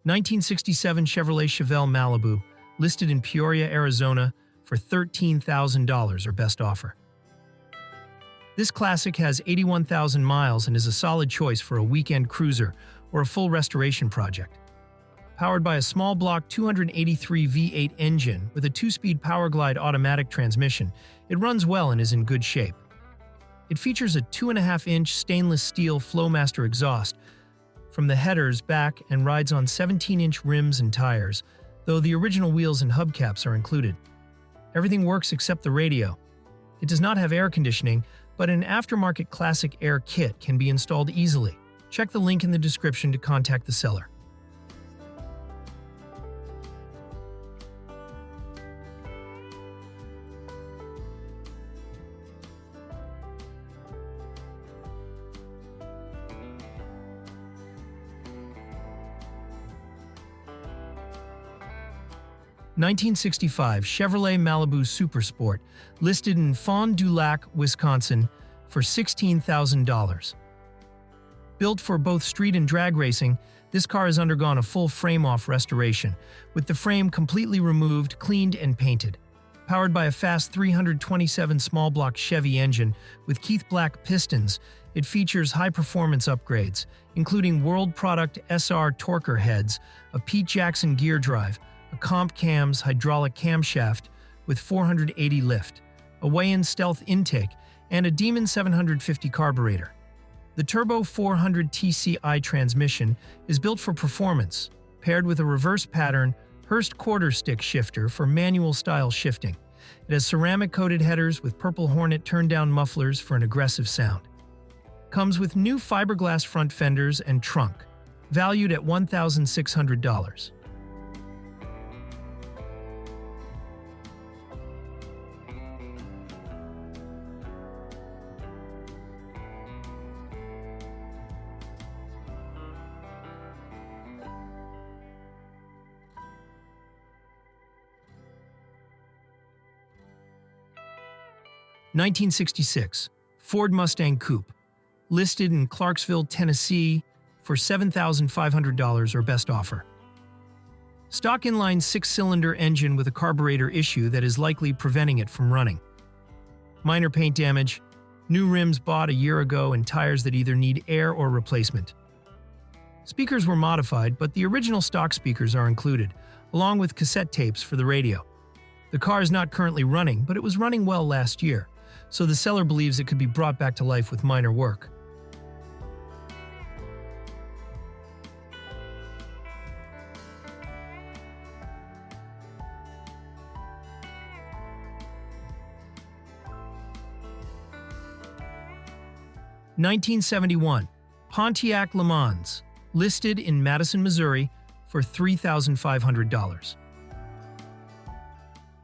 1967 Chevrolet Chevelle Malibu, listed in Peoria, Arizona for $13,000 or best offer. This classic has 81,000 miles and is a solid choice for a weekend cruiser or a full restoration project. Powered by a small block 283 V8 engine with a 2-speed Powerglide automatic transmission, it runs well and is in good shape. It features a 2.5-inch stainless steel Flowmaster exhaust from the headers back and rides on 17-inch rims and tires, though the original wheels and hubcaps are included. Everything works except the radio. It does not have air conditioning, but an aftermarket Classic Air kit can be installed easily. Check the link in the description to contact the seller. (1965) Chevrolet Malibu Supersport, listed in Fond du Lac, Wisconsin for $16,000. Built for both street and drag racing, this car has undergone a full frame-off restoration, with the frame completely removed, cleaned, and painted. Powered by a fast 327 small-block Chevy engine with Keith Black pistons, it features high-performance upgrades, including world product SR Torquer heads, a Pete Jackson gear drive, a Comp Cams hydraulic camshaft with 480 lift, a weigh-in stealth intake, and a Demon 750 carburetor. The Turbo 400 TCI transmission is built for performance, paired with a reverse pattern Hurst quarter stick shifter for manual-style shifting. It has ceramic-coated headers with Purple Hornet turn-down mufflers for an aggressive sound. Comes with new fiberglass front fenders and trunk, valued at $1,600. 1966 Ford Mustang Coupe, listed in Clarksville, Tennessee for $7,500 or best offer. Stock inline 6-cylinder engine with a carburetor issue that is likely preventing it from running. Minor paint damage, new rims bought a year ago, and tires that either need air or replacement. Speakers were modified, but the original stock speakers are included, along with cassette tapes for the radio. The car is not currently running, but it was running well last year, so the seller believes it could be brought back to life with minor work. (1971) Pontiac LeMans, listed in Madison, Missouri for $3,500.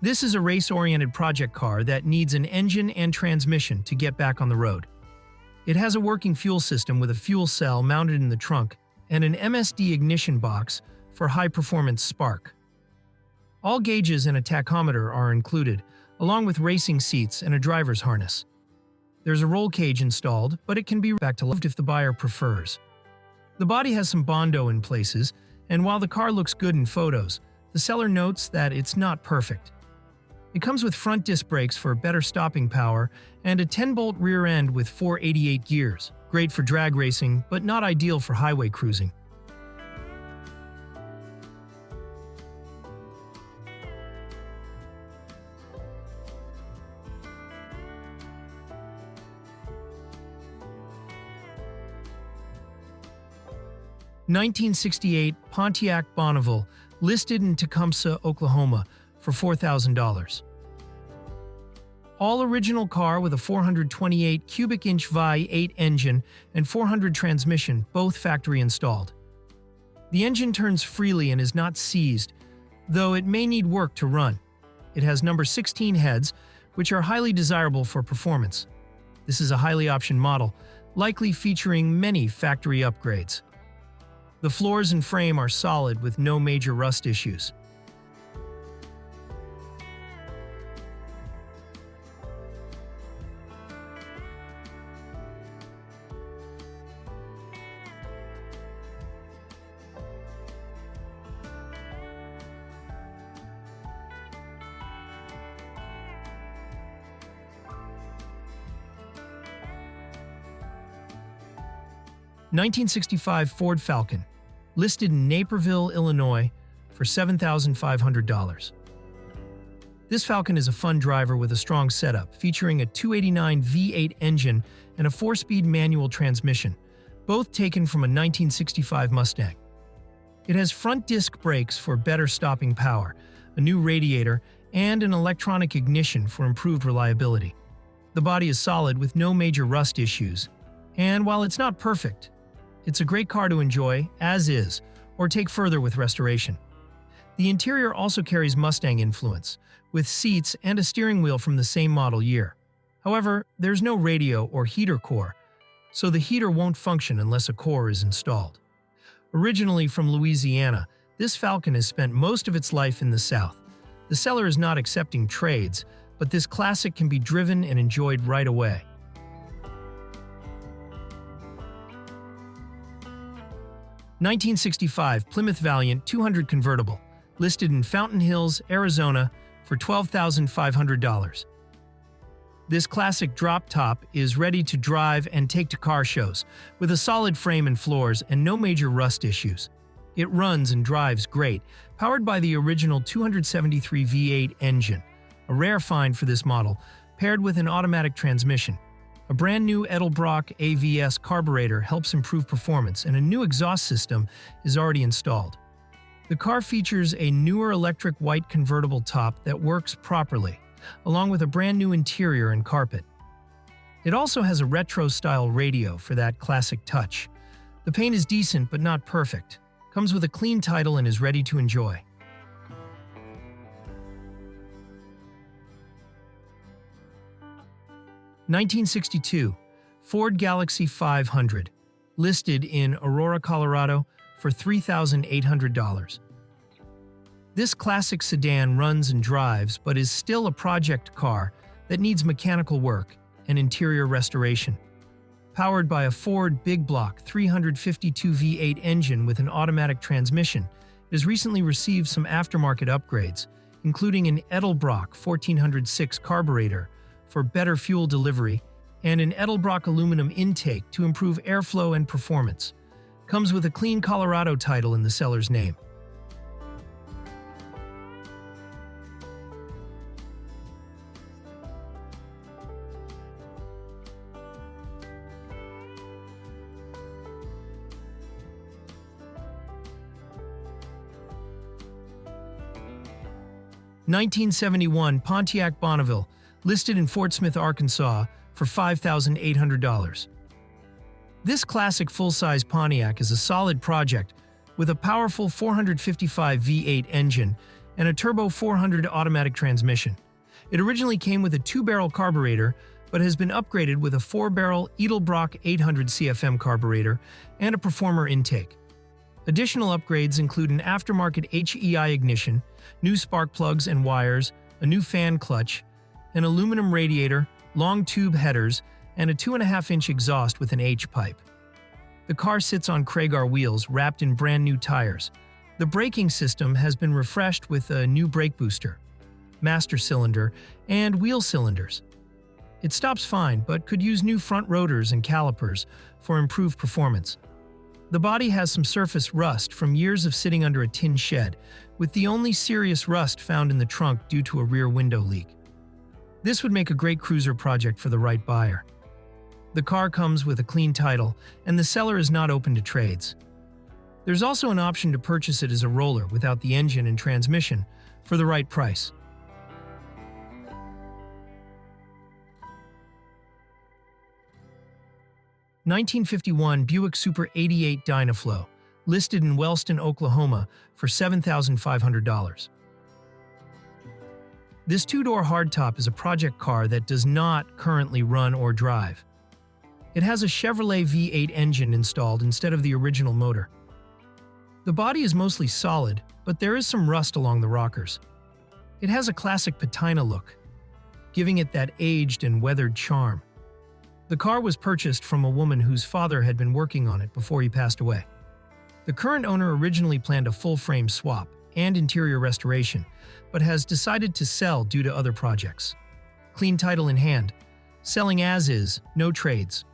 This is a race-oriented project car that needs an engine and transmission to get back on the road. It has a working fuel system with a fuel cell mounted in the trunk and an MSD ignition box for high-performance spark. All gauges and a tachometer are included, along with racing seats and a driver's harness. There's a roll cage installed, but it can be back to life if the buyer prefers. The body has some Bondo in places, and while the car looks good in photos, the seller notes that it's not perfect. It comes with front disc brakes for better stopping power and a 10-bolt rear end with 488 gears, great for drag racing but not ideal for highway cruising. (1968) Pontiac Bonneville, listed in Tecumseh, Oklahoma for $4,000. All original car with a 428 cubic inch V8 engine and 400 transmission, both factory installed. The engine turns freely and is not seized, though it may need work to run. It has number 16 heads, which are highly desirable for performance. This is a highly optioned model, likely featuring many factory upgrades. The floors and frame are solid with no major rust issues. 1965 Ford Falcon, listed in Naperville, Illinois, for $7,500. This Falcon is a fun driver with a strong setup, featuring a 289 V8 engine and a 4-speed manual transmission, both taken from a 1965 Mustang. It has front disc brakes for better stopping power, a new radiator, and an electronic ignition for improved reliability. The body is solid with no major rust issues, and while it's not perfect, it's a great car to enjoy as is or take further with restoration. The interior also carries Mustang influence, with seats and a steering wheel from the same model year. However, there's no radio or heater core, so the heater won't function unless a core is installed. Originally from Louisiana, this Falcon has spent most of its life in the South. The seller is not accepting trades, but this classic can be driven and enjoyed right away. (1965) Plymouth Valiant 200 Convertible, listed in Fountain Hills, Arizona, for $12,500. This classic drop-top is ready to drive and take to car shows, with a solid frame and floors and no major rust issues. It runs and drives great, powered by the original 273 V8 engine, a rare find for this model, paired with an automatic transmission. A brand new Edelbrock AVS carburetor helps improve performance, and a new exhaust system is already installed. The car features a newer electric white convertible top that works properly, along with a brand new interior and carpet. It also has a retro-style radio for that classic touch. The paint is decent but not perfect, comes with a clean title and is ready to enjoy. (1962) Ford Galaxie 500, listed in Aurora, Colorado, for $3,800. This classic sedan runs and drives, but is still a project car that needs mechanical work and interior restoration. Powered by a Ford Big Block 352 V8 engine with an automatic transmission, it has recently received some aftermarket upgrades, including an Edelbrock 1406 carburetor for better fuel delivery and an Edelbrock aluminum intake to improve airflow and performance. Comes with a clean Colorado title in the seller's name. (1971) Pontiac Bonneville, listed in Fort Smith, Arkansas, for $5,800. This classic full-size Pontiac is a solid project with a powerful 455 V8 engine and a turbo 400 automatic transmission. It originally came with a 2-barrel carburetor, but has been upgraded with a 4-barrel Edelbrock 800 CFM carburetor and a Performer intake. Additional upgrades include an aftermarket HEI ignition, new spark plugs and wires, a new fan clutch, an aluminum radiator, long tube headers, and a 2.5-inch exhaust with an H-pipe. The car sits on Kragar wheels wrapped in brand new tires. The braking system has been refreshed with a new brake booster, master cylinder, and wheel cylinders. It stops fine, but could use new front rotors and calipers for improved performance. The body has some surface rust from years of sitting under a tin shed, with the only serious rust found in the trunk due to a rear window leak. This would make a great cruiser project for the right buyer. The car comes with a clean title, and the seller is not open to trades. There's also an option to purchase it as a roller without the engine and transmission for the right price. (1951) Buick Super 88 Dynoflow, listed in Wellston, Oklahoma, for $7,500. This 2-door hardtop is a project car that does not currently run or drive. It has a Chevrolet V8 engine installed instead of the original motor. The body is mostly solid, but there is some rust along the rockers. It has a classic patina look, giving it that aged and weathered charm. The car was purchased from a woman whose father had been working on it before he passed away. The current owner originally planned a full-frame swap and interior restoration, but has decided to sell due to other projects. Clean title in hand. Selling as is, no trades.